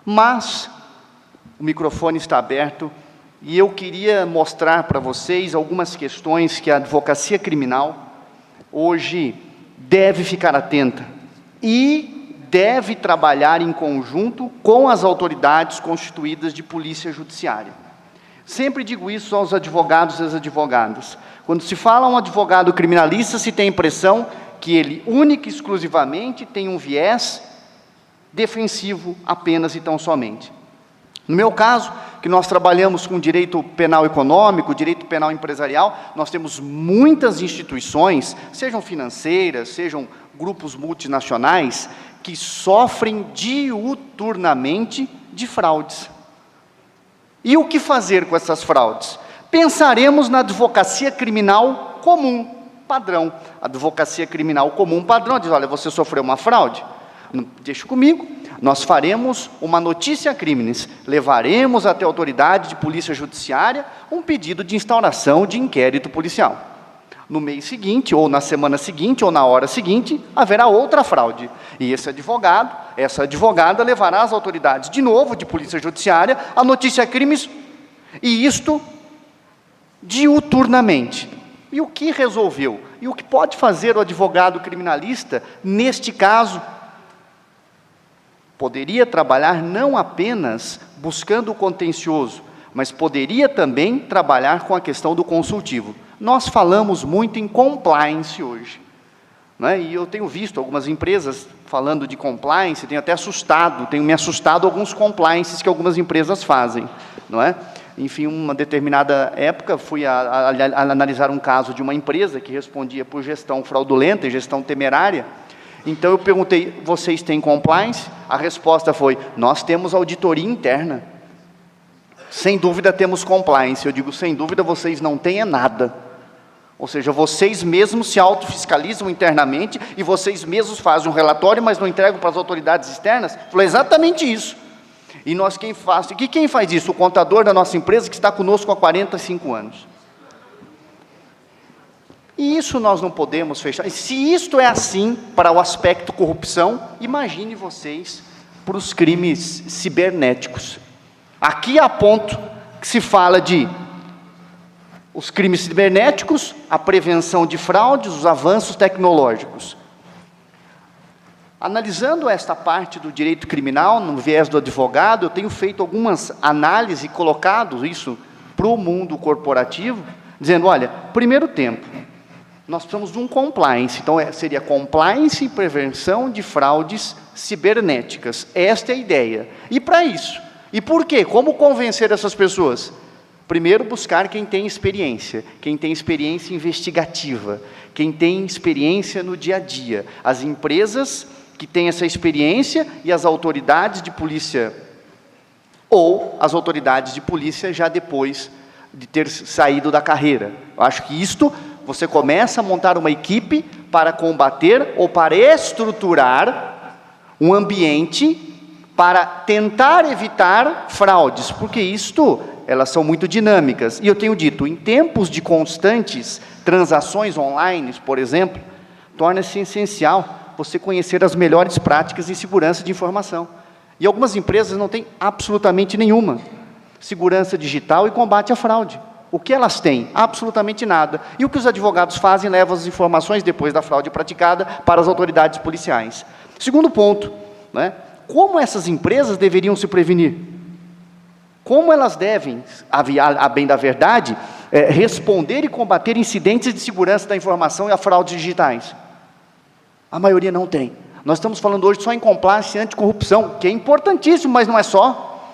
Mas o microfone está aberto e eu queria mostrar para vocês algumas questões que a advocacia criminal hoje deve ficar atenta e deve trabalhar em conjunto com as autoridades constituídas de polícia judiciária. Sempre digo isso aos advogados e às advogadas. Quando se fala um advogado criminalista, se tem a impressão que ele, única e exclusivamente, tem um viés defensivo apenas e tão somente. No meu caso, que nós trabalhamos com direito penal econômico, direito penal empresarial, nós temos muitas instituições, sejam financeiras, sejam grupos multinacionais, que sofrem diuturnamente de fraudes. E o que fazer com essas fraudes? Pensaremos na advocacia criminal comum, padrão. A advocacia criminal comum, padrão, diz, olha, você sofreu uma fraude? Deixa comigo, nós faremos uma notícia crimes, levaremos até a autoridade de polícia judiciária um pedido de instauração de inquérito policial. No mês seguinte, ou na semana seguinte, ou na hora seguinte, haverá outra fraude. E esse advogado, essa advogada levará às autoridades, de novo, de polícia judiciária, a notícia crimes, e isto diuturnamente. E o que resolveu? E o que pode fazer o advogado criminalista, neste caso? Poderia trabalhar não apenas buscando o contencioso, mas poderia também trabalhar com a questão do consultivo. Nós falamos muito em compliance hoje, né? E eu tenho visto algumas empresas falando de compliance, tenho me assustado alguns compliances que algumas empresas fazem, não é? Enfim, uma determinada época, fui a analisar um caso de uma empresa que respondia por gestão fraudulenta e gestão temerária. Então eu perguntei, vocês têm compliance? A resposta foi, nós temos auditoria interna. Sem dúvida temos compliance. Eu digo, sem dúvida vocês não têm é nada. Ou seja, vocês mesmos se autofiscalizam internamente e vocês mesmos fazem um relatório, mas não entregam para as autoridades externas? Falou exatamente isso. E nós quem faz isso? O contador da nossa empresa que está conosco há 45 anos. E isso nós não podemos fechar. E se isto é assim para o aspecto corrupção, imagine vocês para os crimes cibernéticos. Aqui há ponto que se fala de os crimes cibernéticos, a prevenção de fraudes, os avanços tecnológicos. Analisando esta parte do direito criminal, no viés do advogado, eu tenho feito algumas análises e colocado isso para o mundo corporativo, dizendo, olha, primeiro tempo, nós precisamos de um compliance, então seria compliance e prevenção de fraudes cibernéticas. Esta é a ideia. E para isso? E por quê? Como convencer essas pessoas? Primeiro, buscar quem tem experiência investigativa, quem tem experiência no dia a dia. As empresas que têm essa experiência e as autoridades de polícia, ou as autoridades de polícia já depois de ter saído da carreira. Eu acho que isto, você começa a montar uma equipe para combater ou para estruturar um ambiente para tentar evitar fraudes, porque isto, elas são muito dinâmicas. E eu tenho dito, em tempos de constantes transações online, por exemplo, torna-se essencial você conhecer as melhores práticas em segurança de informação. E algumas empresas não têm absolutamente nenhuma. Segurança digital e combate à fraude. O que elas têm? Absolutamente nada. E o que os advogados fazem? Levam as informações, depois da fraude praticada, para as autoridades policiais. Segundo ponto, né? Como essas empresas deveriam se prevenir? Como elas devem, a bem da verdade, responder e combater incidentes de segurança da informação e a fraudes digitais? A maioria não tem. Nós estamos falando hoje só em compliance e anticorrupção, que é importantíssimo, mas não é só.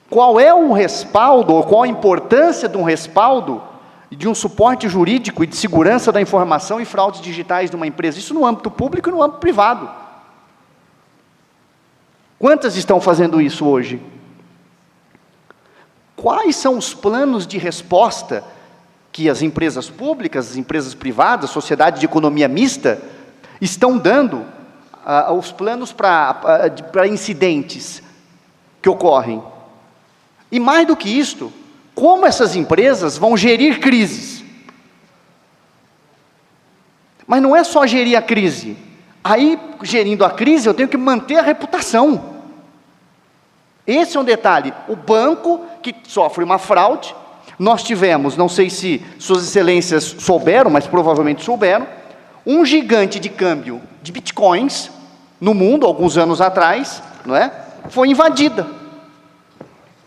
Qual é o respaldo, ou qual a importância de um respaldo, de um suporte jurídico e de segurança da informação e fraudes digitais de uma empresa? Isso no âmbito público e no âmbito privado. Quantas estão fazendo isso hoje? Quais são os planos de resposta que as empresas públicas, as empresas privadas, a sociedade de economia mista, estão dando os planos para incidentes que ocorrem? E mais do que isto, como essas empresas vão gerir crises? Mas não é só gerir a crise. Aí, gerindo a crise, eu tenho que manter a reputação. Esse é um detalhe. O banco que sofre uma fraude, nós tivemos, não sei se suas excelências souberam, mas provavelmente souberam, um gigante de câmbio de bitcoins no mundo, alguns anos atrás, não é? Foi invadida.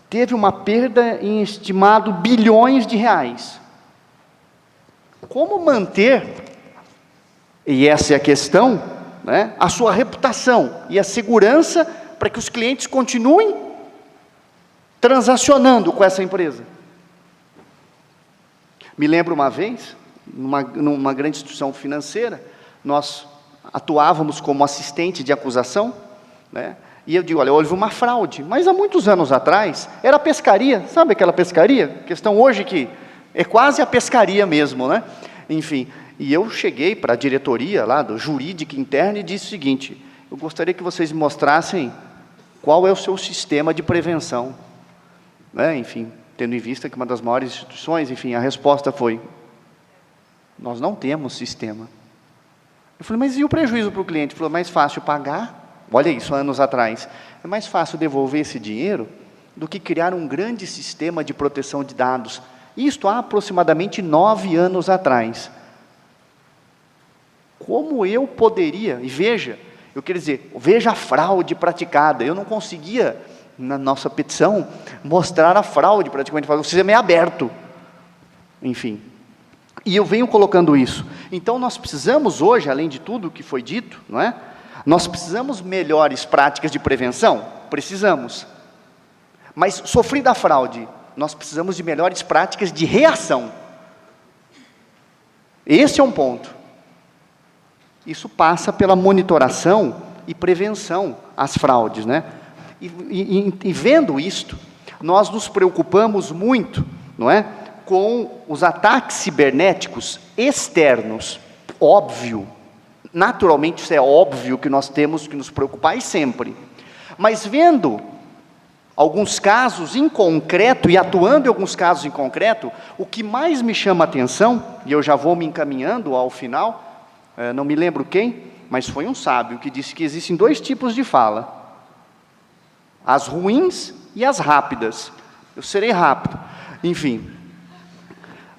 Teve uma perda em estimado bilhões de reais. Como manter, e essa é a questão, né, a sua reputação e a segurança para que os clientes continuem transacionando com essa empresa? Me lembro uma vez, numa grande instituição financeira, nós atuávamos como assistente de acusação, né? E eu digo, olha, houve uma fraude, mas há muitos anos atrás, era pescaria, sabe aquela pescaria? Questão hoje que é quase a pescaria mesmo, né? Enfim, e eu cheguei para a diretoria lá, do jurídico interno, e disse o seguinte, eu gostaria que vocês me mostrassem qual é o seu sistema de prevenção, né? Enfim, tendo em vista que uma das maiores instituições, enfim, a resposta foi, nós não temos sistema. Eu falei, mas e o prejuízo para o cliente? Ele falou, mais fácil pagar, olha isso, anos atrás, é mais fácil devolver esse dinheiro do que criar um grande sistema de proteção de dados. Isto há aproximadamente 9 anos atrás. Como eu poderia, e veja, eu quero dizer, veja a fraude praticada, eu não conseguia, na nossa petição, mostrar a fraude praticamente, o sistema é aberto, enfim. E eu venho colocando isso. Então, nós precisamos hoje, além de tudo o que foi dito, não é? Nós precisamos melhores práticas de prevenção? Precisamos. Mas, sofrida a fraude, nós precisamos de melhores práticas de reação. Esse é um ponto. Isso passa pela monitoração e prevenção às fraudes, né? E vendo isto, nós nos preocupamos muito, não é? Com os ataques cibernéticos externos. Óbvio, naturalmente isso é óbvio que nós temos que nos preocupar e sempre. Mas vendo alguns casos em concreto e atuando em alguns casos em concreto, o que mais me chama a atenção, e eu já vou me encaminhando ao final, não me lembro quem, mas foi um sábio que disse que existem 2 tipos de fala, as ruins e as rápidas. Eu serei rápido, enfim.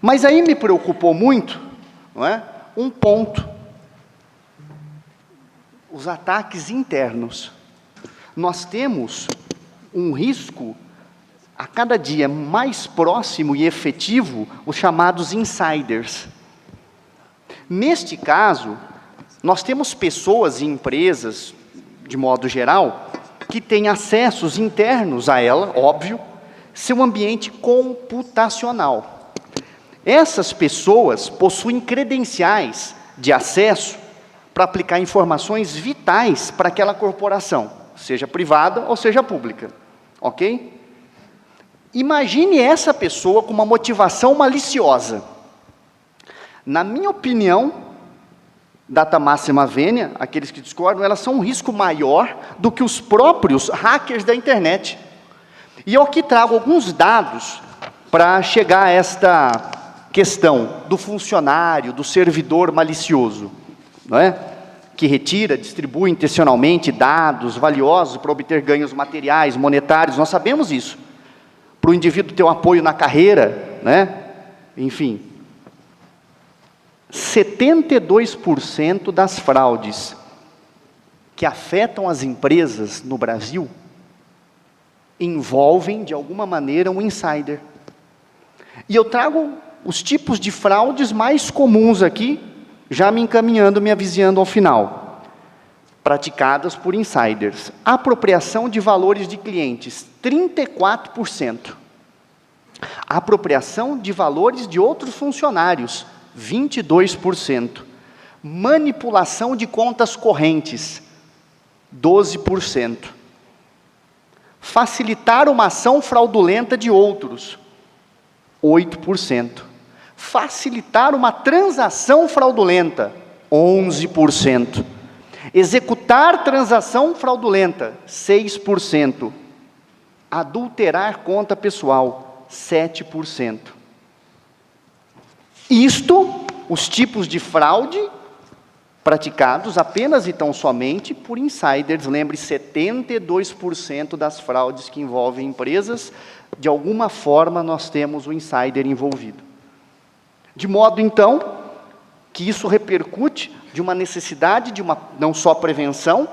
Mas aí me preocupou muito, não é? Um ponto, os ataques internos. Nós temos um risco, a cada dia mais próximo e efetivo, os chamados insiders. Neste caso, nós temos pessoas e empresas, de modo geral, que têm acessos internos a ela, óbvio, seu ambiente computacional. Essas pessoas possuem credenciais de acesso para aplicar informações vitais para aquela corporação, seja privada ou seja pública, ok? Imagine essa pessoa com uma motivação maliciosa. Na minha opinião, data máxima vênia, aqueles que discordam, elas são um risco maior do que os próprios hackers da internet. E eu aqui trago alguns dados para chegar a esta questão do funcionário, do servidor malicioso, não é? Que retira, distribui intencionalmente dados valiosos para obter ganhos materiais, monetários, nós sabemos isso. Para o indivíduo ter um apoio na carreira, né? Enfim. 72% das fraudes que afetam as empresas no Brasil envolvem, de alguma maneira, um insider. E eu trago os tipos de fraudes mais comuns aqui, já me encaminhando, me avizinhando ao final. Praticadas por insiders. Apropriação de valores de clientes, 34%. Apropriação de valores de outros funcionários, 22%. Manipulação de contas correntes, 12%. Facilitar uma ação fraudulenta de outros, 8%. Facilitar uma transação fraudulenta, 11%. Executar transação fraudulenta, 6%. Adulterar conta pessoal, 7%. Isto, os tipos de fraude praticados apenas e tão somente por insiders. Lembre, 72% das fraudes que envolvem empresas, de alguma forma nós temos o insider envolvido. De modo, então, que isso repercute de uma necessidade de uma não só prevenção,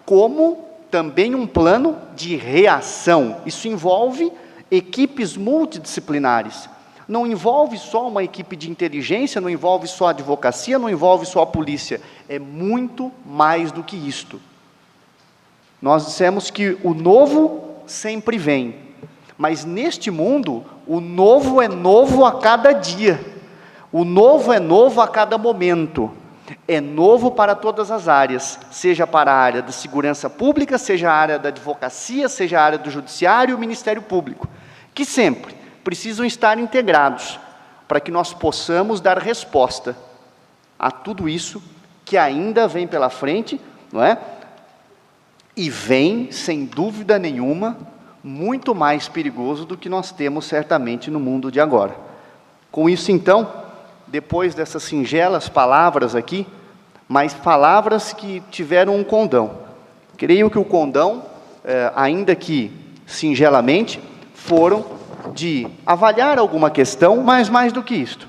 como também um plano de reação. Isso envolve equipes multidisciplinares. Não envolve só uma equipe de inteligência, não envolve só a advocacia, não envolve só a polícia. É muito mais do que isto. Nós dissemos que o novo sempre vem, mas neste mundo, o novo é novo a cada dia. O novo é novo a cada momento. É novo para todas as áreas, seja para a área da segurança pública, seja a área da advocacia, seja a área do judiciário e o Ministério Público, que sempre precisam estar integrados para que nós possamos dar resposta a tudo isso que ainda vem pela frente, não é? E vem, sem dúvida nenhuma, muito mais perigoso do que nós temos certamente no mundo de agora. Com isso, então, depois dessas singelas palavras aqui, mas palavras que tiveram um condão. Creio que o condão, ainda que singelamente, foram de avaliar alguma questão, mas mais do que isto,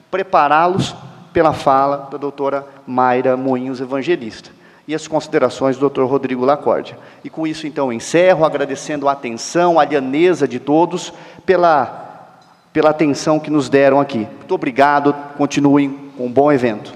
prepará-los pela fala da doutora Mayra Moinhos Evangelista e as considerações do Dr. Rodrigo Lacórdia. E com isso, então, encerro, agradecendo a atenção, a lhaneza de todos, pela atenção que nos deram aqui. Muito obrigado, continuem com um bom evento.